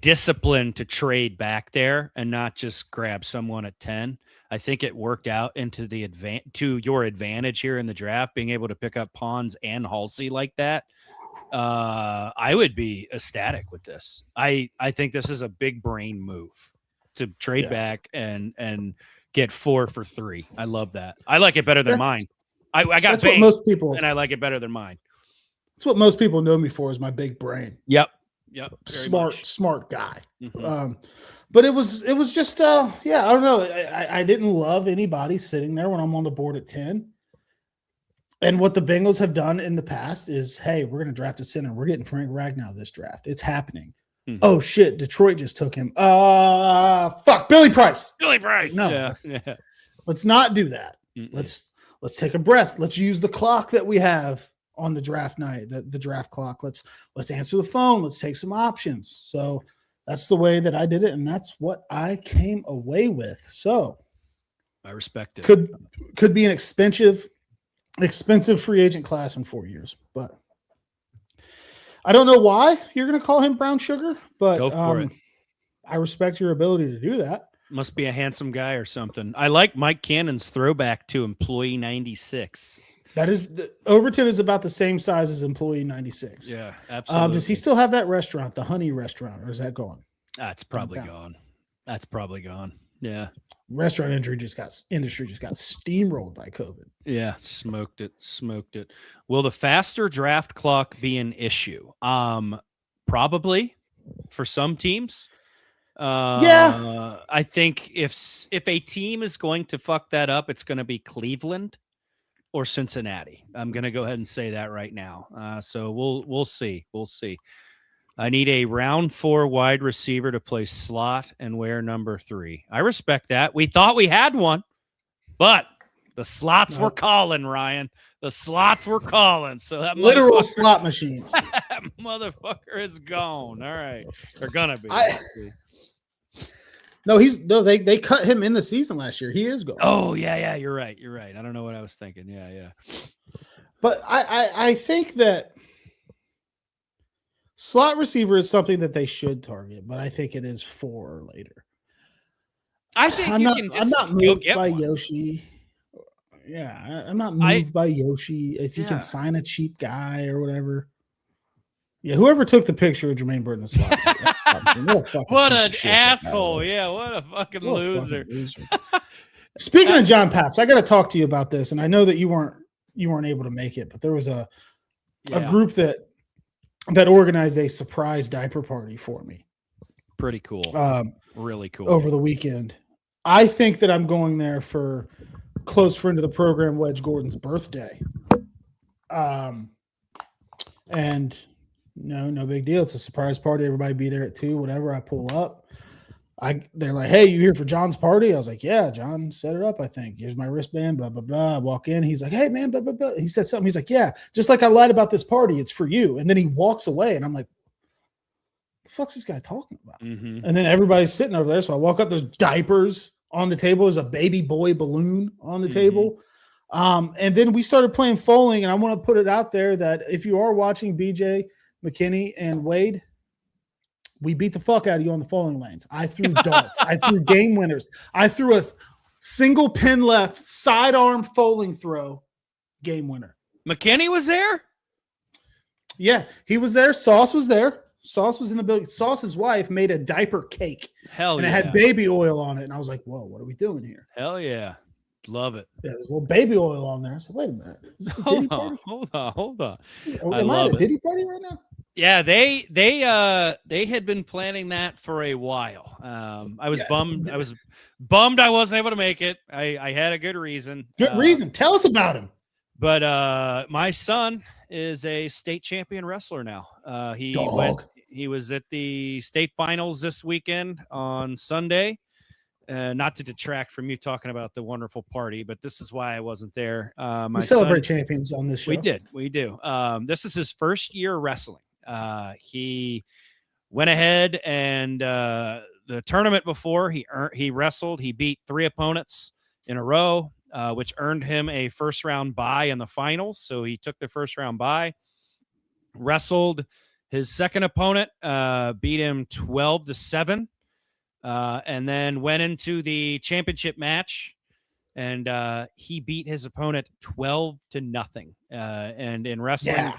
discipline to trade back there and not just grab someone at 10. I think it worked out into to your advantage here in the draft, being able to pick up Pons and Halsey like that. I would be ecstatic with this. I think this is a big brain move to trade back and get 4 for 3. I love that. I like it better than mine. I got that's Bane, what most people, and I like it better than mine. That's what most people know me for, is my big brain. Yep. Smart guy. But it was just I don't know. I didn't love anybody sitting there when I'm on the board at 10. And what the Bengals have done in the past is, hey, we're going to draft a center. We're getting Frank Ragnow this draft. It's happening. Oh shit, Detroit just took him. Fuck, Billy Price. No, let's not do that. Let's take a breath. Let's use the clock that we have on the draft night, the draft clock. Let's answer the phone. Let's take some options. So that's the way that I did it, and that's what I came away with. So I respect it. Could be an expensive free agent class in 4 years, but I don't know why you're going to call him brown sugar, but go for it. I respect your ability to do that. Must be a handsome guy or something. I like Mike Cannon's throwback to Employee 96. That is Overton is about the same size as Employee 96. Yeah, absolutely. Does he still have that restaurant, the Honey Restaurant, or is that gone? That's probably gone. That's probably gone. Yeah. Restaurant industry just got steamrolled by COVID. Yeah, smoked it. Will the faster draft clock be an issue? Probably for some teams. I think if a team is going to fuck that up, it's going to be Cleveland or Cincinnati. I'm going to go ahead and say that right now. So we'll see. I need a round 4 wide receiver to play slot and wear number 3. I respect that. We thought we had one, but the slots were calling, Ryan. The slots were calling. So that literal slot machines. That motherfucker is gone. All right. They're gonna be. They cut him in the season last year. He is gone. Oh, yeah. You're right. I don't know what I was thinking. Yeah. But I think that slot receiver is something that they should target, but I think it is 4 or later. I think I'm not moved by Yoshi. Yeah, I'm not moved by Yoshi. If you can sign a cheap guy or whatever. Yeah, whoever took the picture of Jermaine Burton in the slot. What an asshole. Yeah, what a fucking loser. Speaking of John Paps, I got to talk to you about this, and I know that you weren't able to make it, but there was a group that organized a surprise diaper party for me. Pretty cool. Really cool. Over the weekend. I think that I'm going there for close friend of the program, Wedge Gordon's birthday. And no big deal. It's a surprise party. Everybody be there at 2, whatever. I pull up. They're like, hey, you here for John's party? I was like, yeah, John set it up, I think. Here's my wristband, blah, blah, blah. I walk in. He's like, hey, man, blah, blah, blah. He said something. He's like, yeah, just like I lied about this party. It's for you. And then he walks away, and I'm like, the fuck's this guy talking about? And then everybody's sitting over there. So I walk up. There's diapers on the table. There's a baby boy balloon on the table. And then we started playing Foaling, and I want to put it out there that if you are watching BJ, McKinney, and Wade, we beat the fuck out of you on the Foaling lanes. I threw darts. I threw game winners. I threw a single pin left sidearm Foaling throw game winner. McKinney was there? Yeah, he was there. Sauce was there. Sauce was in the building. Sauce's wife made a diaper cake. And it had baby oil on it. And I was like, whoa, what are we doing here? Hell yeah. Love it. Yeah, there's a little baby oil on there. I said, wait a minute. Is this a Diddy party? Hold on. Am I at a Diddy party right now? Yeah, they had been planning that for a while. I was bummed. I was bummed I wasn't able to make it. I had a good reason. Good reason. Tell us about him. But my son is a state champion wrestler now. He was at the state finals this weekend on Sunday. Not to detract from you talking about the wonderful party, but this is why I wasn't there. We celebrate champions on this show. We do. This is his first year wrestling. He went ahead and the tournament before he wrestled. He beat 3 opponents in a row, which earned him a first round bye in the finals. So he took the first round bye, wrestled his second opponent, beat him 12-7, and then went into the championship match. And he beat his opponent 12-0. And in wrestling,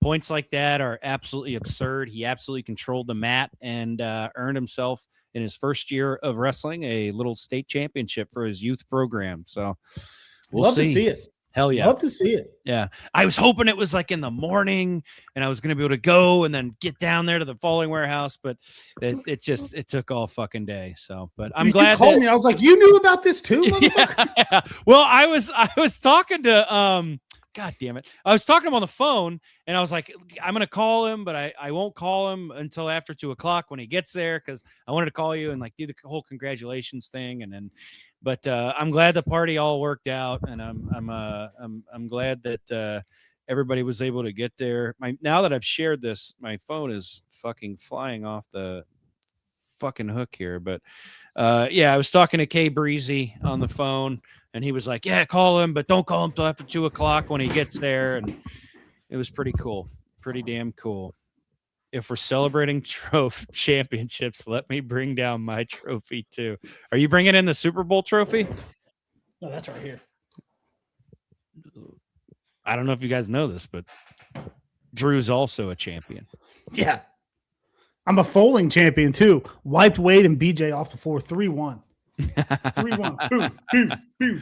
points like that are absolutely absurd. He absolutely controlled the mat and earned himself in his first year of wrestling a little state championship for his youth program. So we'll Love see. to see it. Hell yeah. Love to see it. Yeah. I was hoping it was like in the morning and I was going to be able to go and then get down there to the Falling Warehouse, but it took all fucking day. So, but I'm glad you called me. I was like, you knew about this too, motherfucker? Yeah. Well, I was talking to, God damn it. I was talking to him on the phone and I was like, I'm going to call him, but I won't call him until after 2:00 when he gets there. Cause I wanted to call you and like do the whole congratulations thing. And then, but I'm glad the party all worked out. And I'm glad that everybody was able to get there. Now that I've shared this, my phone is fucking flying off the fucking hook here. But I was talking to Kay Breezy on the phone. And he was like, yeah, call him, but don't call him till after 2:00 when he gets there. And it was pretty cool. Pretty damn cool. If we're celebrating championships, let me bring down my trophy too. Are you bringing in the Super Bowl trophy? No, that's right here. I don't know if you guys know this, but Drew's also a champion. Yeah. I'm a foaling champion too. Wiped Wade and BJ off the floor 3-1. 3-1. Boom, boom, boom.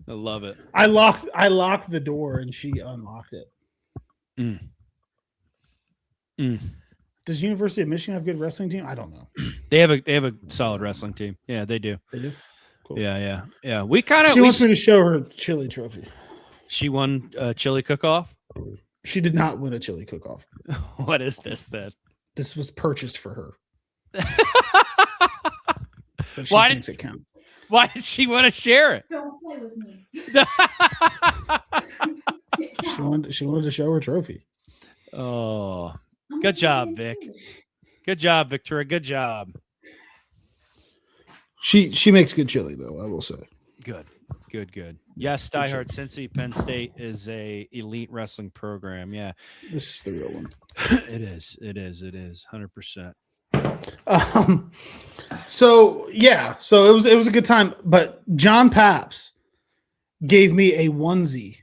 I love it. I locked the door and she unlocked it. Does University of Michigan have a good wrestling team? I don't know. They have a solid wrestling team. Yeah, they do. They do. Cool. Yeah. She wants me to show her chili trophy. She won a chili cook-off? She did not win a chili cook-off. What is this then? This was purchased for her. Why did she want to share it? Don't play with me. She wanted to show her trophy. Oh, good job, Vic. Good job, Victoria. Good job. She makes good chili, though, I will say. Good. Yes, diehard Cincy Penn State is a elite wrestling program. Yeah, this is the real one. It is 100%. So it was a good time, but John Paps gave me a onesie.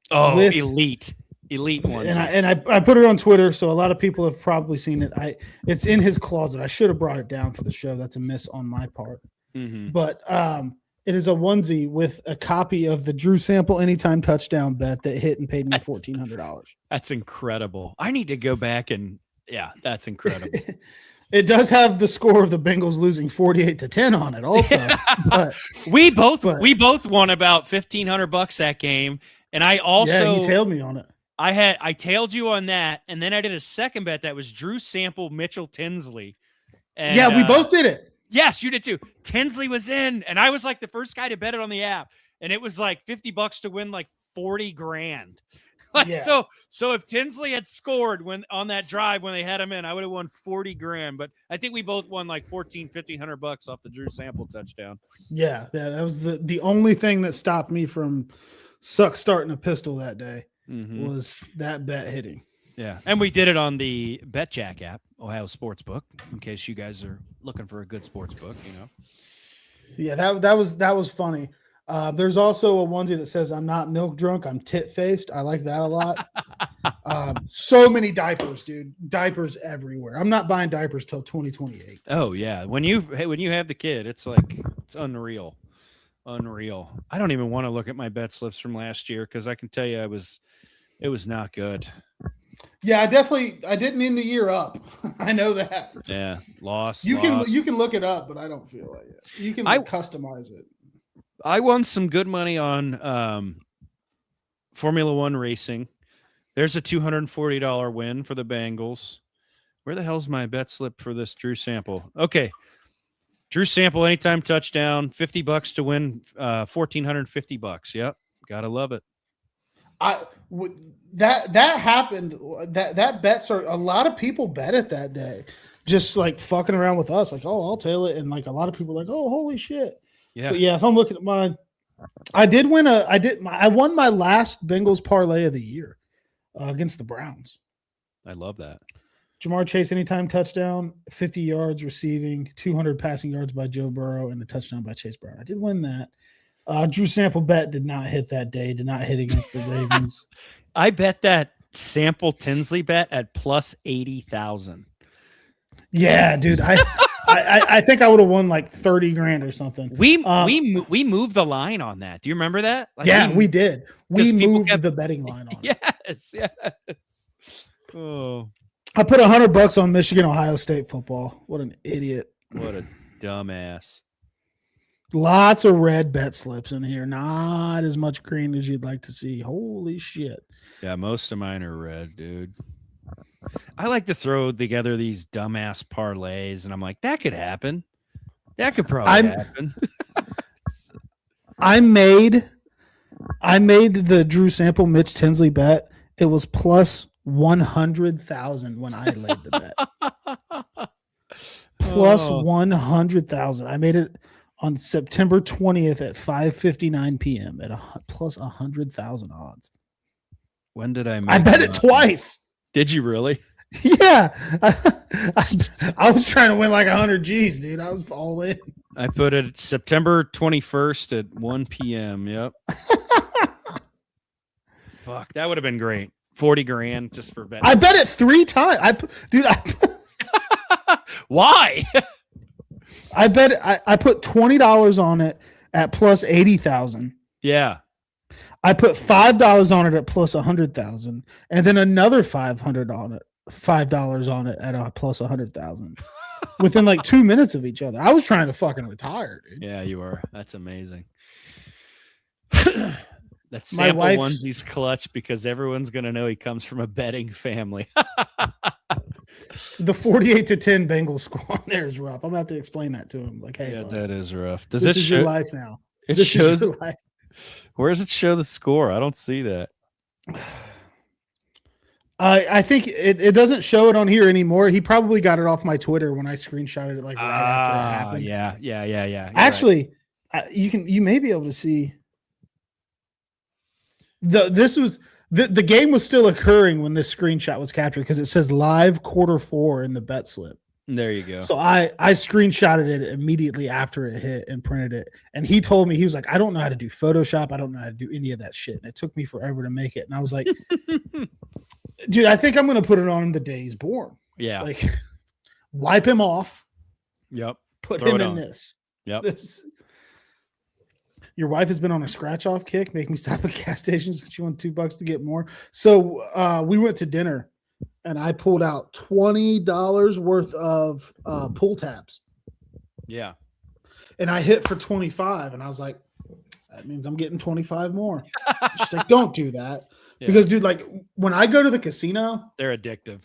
Oh, elite onesie. And I put it on Twitter, so a lot of people have probably seen it. It's in his closet. I should have brought it down for the show. That's a miss on my part. Mm-hmm. But it is a onesie with a copy of the Drew Sample anytime touchdown bet that hit and paid me $1,400. That's incredible. I need to go back and that's incredible. It does have the score of the Bengals losing 48-10 on it also. Yeah. But we both won about $1,500 that game. And I also he tailed me on it. I tailed you on that, and then I did a second bet that was Drew Sample, Mitchell Tinsley. And, we both did it. Yes, you did too. Tinsley was in, and I was like the first guy to bet it on the app, and it was like $50 to win like $40,000. So if Tinsley had scored on that drive when they had him in, I would have won $40,000. But I think we both won like $1,500 off the Drew Sample touchdown. Yeah, that was the only thing that stopped me from starting a pistol that day was that bet hitting. Yeah, and we did it on the BetJack app, Ohio Sportsbook, in case you guys are looking for a good sportsbook, Yeah, that was funny. There's also a onesie that says I'm not milk drunk, I'm tit faced. I like that a lot. So many diapers, dude. Diapers everywhere. I'm not buying diapers till 2028. Oh yeah, when you have the kid, it's unreal. I don't even want to look at my bet slips from last year because I can tell you it was not good. Yeah, I didn't end the year up. I know that. Yeah, lost. You can look it up, but I don't feel like it. You can customize it. I won some good money on Formula One racing. There's a $240 win for the Bengals. Where the hell's my bet slip for this Drew Sample? Okay. Drew Sample anytime touchdown, $50 to win, $1,450. Yep. Gotta love it. That happened. That bet started. A lot of people bet it that day, just like fucking around with us. Like, oh, I'll tail it, and like a lot of people are like, oh, holy shit. Yeah. But yeah, if I'm looking at mine, I won my last Bengals parlay of the year against the Browns. I love that. Jamar Chase anytime touchdown, 50 yards receiving, 200 passing yards by Joe Burrow, and a touchdown by Chase Brown. I did win that. Drew Sample bet did not hit that day, did not hit against the Ravens. I bet that Sample Tinsley bet at plus 80,000. Yeah, dude. I think I would have won like 30 grand or something. We moved the line on that. Do you remember that? Like we did. We moved the betting line on it. Yes. Oh. I put $100 on Michigan, Ohio State football. What an idiot. What a dumbass. Lots of red bet slips in here. Not as much green as you'd like to see. Holy shit. Yeah, most of mine are red, dude. I like to throw together these dumbass parlays, and I'm like, that could happen. That could probably happen. I made the Drew Sample Mitch Tinsley bet. It was plus 100,000 when I laid the bet. Plus 100,000. I made it on September 20th at 5:59 p.m. at plus 100,000 odds. When did I bet it twice. Did you really? Yeah. I was trying to win like 100 G's, dude. I was all in. I put it September 21st at 1 p.m. Yep. Fuck, that would have been great. 40 grand just for betting. I bet it 3 times. Why? I put $20 on it at plus 80,000. Yeah. I put $5 on it at plus 100,000, and then another $500 on it, $5 on it at a plus 100,000 within like 2 minutes of each other. I was trying to fucking retire, dude. Yeah, you were. That's amazing. That Sample onesie's clutch because everyone's gonna know he comes from a betting family. The 48-10 Bengals score on there is rough. I'm gonna have to explain that to him. Like, hey, yeah, look, that is rough. This is your life now. It shows. Where does it show the score? I don't see that. I think it doesn't show it on here anymore. He probably got it off my Twitter when I screenshotted it like right after it happened. Yeah. Actually, you may be able to see. The game was still occurring when this screenshot was captured because it says live Q4 in the bet slip. There you go. So I screenshotted it immediately after it hit and printed it. And he told me, he was like, I don't know how to do Photoshop. I don't know how to do any of that shit. And it took me forever to make it. And I was like, dude, I think I'm going to put it on him the day he's born. Yeah. Like wipe him off. Yep. Put him in this. Yep. Your wife has been on a scratch-off kick, make me stop at gas stations, but she wanted $2 to get more. So we went to dinner, and I pulled out $20 worth of pull tabs. Yeah. And I hit for 25, and I was like, that means I'm getting 25 more. She's like, don't do that. Yeah. Because, dude, like, when I go to the casino, they're addictive.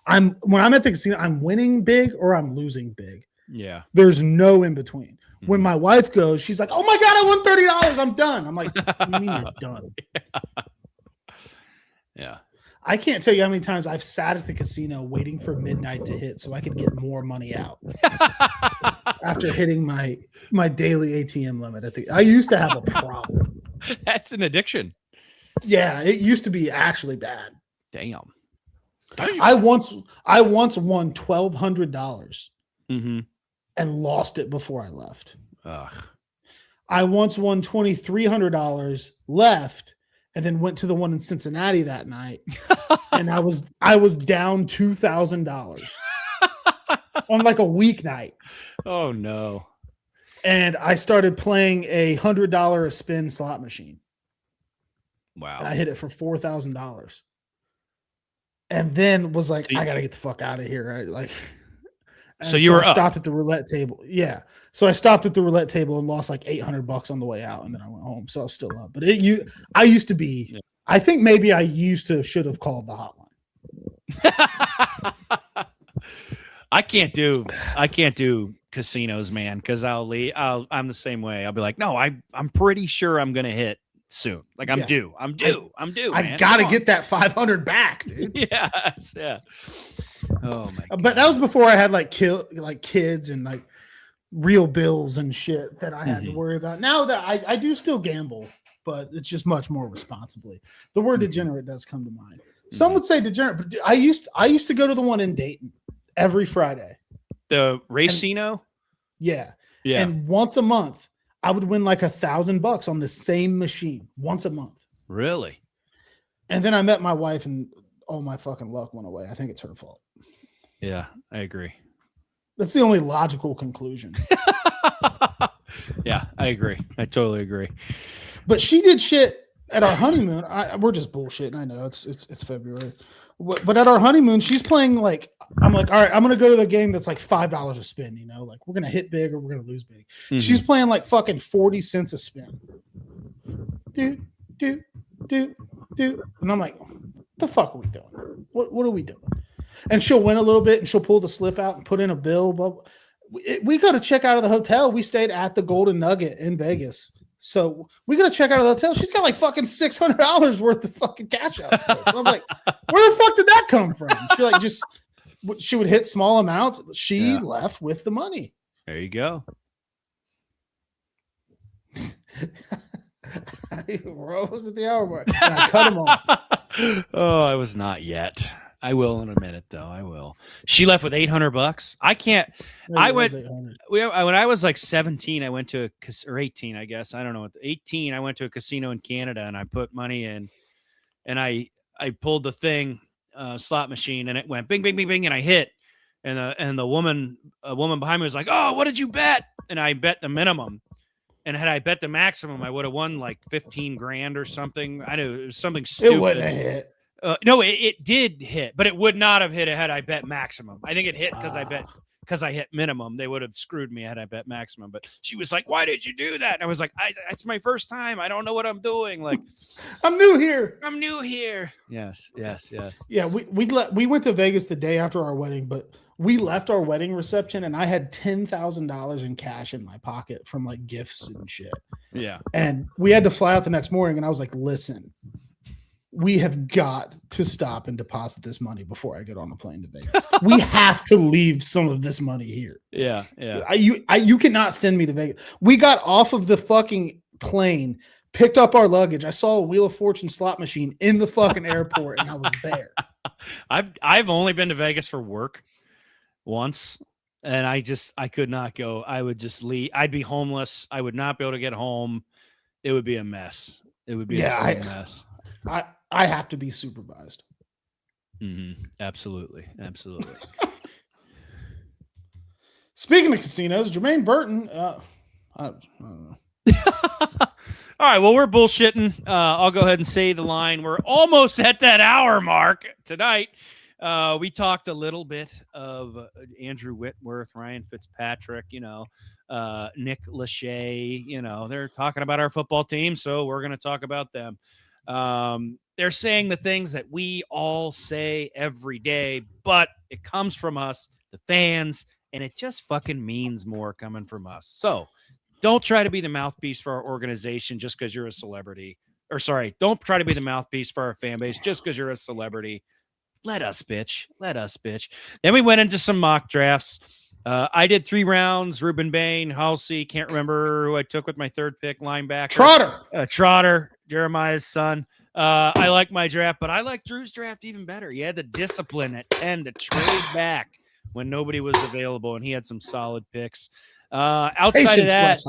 When I'm at the casino, I'm winning big or I'm losing big. Yeah. There's no in between. When my wife goes, she's like, oh my God, I won $30. I'm done. I'm like, what do you mean you're done? Yeah. I can't tell you how many times I've sat at the casino waiting for midnight to hit so I could get more money out after hitting my daily ATM limit. I used to have a problem. That's an addiction. Yeah, it used to be actually bad. Damn. I once won $1,200. Mm-hmm. And lost it before I left. Ugh. I once won $2,300, left, and then went to the one in Cincinnati that night, and I was down $2,000 on like a weeknight. Oh no! And I started playing a $100 a spin slot machine. Wow! And I hit it for $4,000. and then was like, I gotta get the fuck out of here. Right? Like, so you were stopped at the roulette table. Yeah. So I stopped at the roulette table and lost like $800 on the way out, and then I went home. So I was still up. But I used to be. Yeah. I think maybe I should have called the hotline. I can't do casinos, man, because I'm the same way. I'll be like, no, I'm pretty sure I'm gonna hit soon. Like I'm due. I'm due. I gotta get that 500 back, dude. Yes, yeah. Oh my God. But that was before I had like kids and like real bills and shit that I had to worry about. Now that I do still gamble, but it's just much more responsibly. The word degenerate does come to mind. Some would say degenerate, but I used to go to the one in Dayton every Friday. The Racino? Yeah. And once a month, I would win like $1,000 on the same machine once a month. Really? And then I met my wife and all my fucking luck went away. I think it's her fault. Yeah, I agree. That's the only logical conclusion. Yeah, I agree. I totally agree. But she did shit at our honeymoon. We're just bullshitting. I know it's February. But at our honeymoon, she's playing like, I'm like, all right, I'm going to go to the game that's like $5 a spin, you know, like we're going to hit big or we're going to lose big. She's playing like fucking 40 cents a spin. Do. And I'm like, what the fuck are we doing? What are we doing? And she'll win a little bit and she'll pull the slip out and put in a bill. We got to check out of the hotel. We stayed at the Golden Nugget in Vegas. So we got to check out of the hotel. She's got like fucking $600 worth of fucking cash out. So I'm like, where the fuck did that come from? She would hit small amounts. She left with the money. There you go. We're almost at the hour mark. And I cut him off. Oh, I was not yet. I will in a minute, though. I will. She left with $800. I can't. When I was like 17, I went to or 18, I guess. I don't know. 18, I went to a casino in Canada and I put money in, and I pulled the thing, slot machine, and it went bing, bing, bing, bing, and I hit, and a woman behind me was like, "Oh, what did you bet?" And I bet the minimum. And had I bet the maximum, I would have won like 15 grand or something. I knew it was something stupid. It wouldn't have hit. No, it did hit, but it would not have hit had I bet maximum. I think it hit because I hit minimum. They would have screwed me had I bet maximum. But she was like, "Why did you do that?" And I was like, "It's my first time. I don't know what I'm doing. Like, I'm new here. Yes. Yeah, we went to Vegas the day after our wedding, but we left our wedding reception and I had $10,000 in cash in my pocket from like gifts and shit. Yeah. And we had to fly out the next morning and I was like, listen, we have got to stop and deposit this money before I get on a plane to Vegas. We have to leave some of this money here. Yeah. You cannot send me to Vegas. We got off of the fucking plane, picked up our luggage. I saw a Wheel of Fortune slot machine in the fucking airport and I was there. I've only been to Vegas for work once, and I could not go. I would just leave. I'd be homeless. I would not be able to get home. It would be a mess. It would be a total mess. I have to be supervised. Absolutely. Speaking of casinos, Jermaine Burton, I don't know. All right, well, we're bullshitting. I'll go ahead and say the line. We're almost at that hour mark tonight. We talked a little bit of Andrew Whitworth, Ryan Fitzpatrick, Nick Lachey, they're talking about our football team, so we're going to talk about them. They're saying the things that we all say every day, but it comes from us, the fans, and it just fucking means more coming from us. So don't try to be the mouthpiece for our organization just because you're a celebrity. Or sorry, don't try to be the mouthpiece for our fan base just because you're a celebrity. Let us bitch. Then we went into some mock drafts. I did 3 rounds. Ruben Bain, Halsey, can't remember who I took with my third pick, linebacker. Trotter, Jeremiah's son. I like my draft, but I like Drew's draft even better. He had the discipline at 10 to trade back when nobody was available, and he had some solid picks. Outside of that,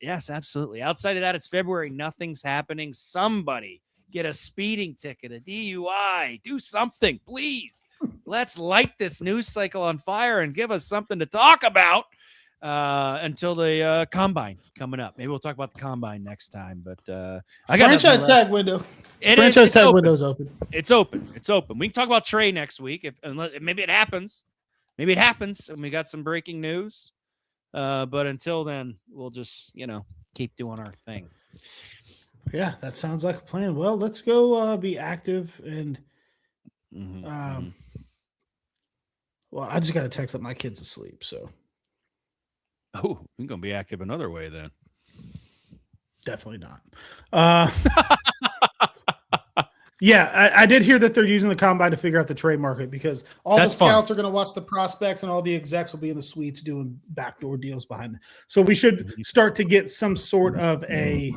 yes, absolutely. Outside of that, it's February. Nothing's happening. Somebody get a speeding ticket, a DUI, do something, please. Let's light this news cycle on fire and give us something to talk about. until the combine coming up. Maybe we'll talk about the combine next time. But I got franchise tag window. It's Franchise tag open. window's open. It's open. It's open. We can talk about Trey next week unless maybe it happens. Maybe it happens, and we got some breaking news. But until then, we'll just keep doing our thing. Yeah, that sounds like a plan. Well, let's go be active and. Well, I just got to text up my kids asleep. So. Oh, you're gonna be active another way then. Definitely not. Yeah, I did hear that they're using the combine to figure out the trade market because all the scouts are going to watch the prospects and all the execs will be in the suites doing backdoor deals behind them. So we should start to get some sort of a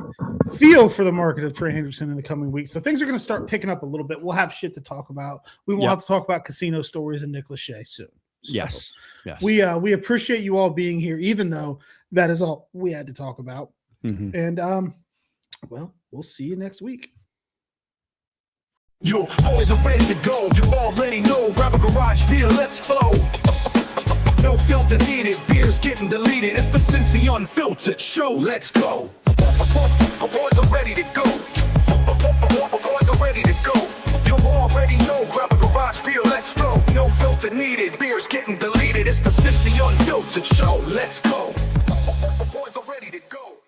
feel for the market of Trey Hendrickson in the coming weeks. So things are going to start picking up a little bit. We'll have shit to talk about. We won't have to talk about casino stories and Nick Lachey soon. So yes. We appreciate you all being here, even though that is all we had to talk about. And well, we'll see you next week. Your boys are ready to go. You already know. Grab a garage beer, let's flow. No filter needed. Beer's getting deleted. It's the Cincy Unfiltered Show. Let's go. Our boys are ready to go. Our boys are ready to go. You already know. Grab a garage beer, let's flow. No filter needed. Beer's getting deleted. It's the Cincy Unfiltered Show. Let's go. Our boys are ready to go.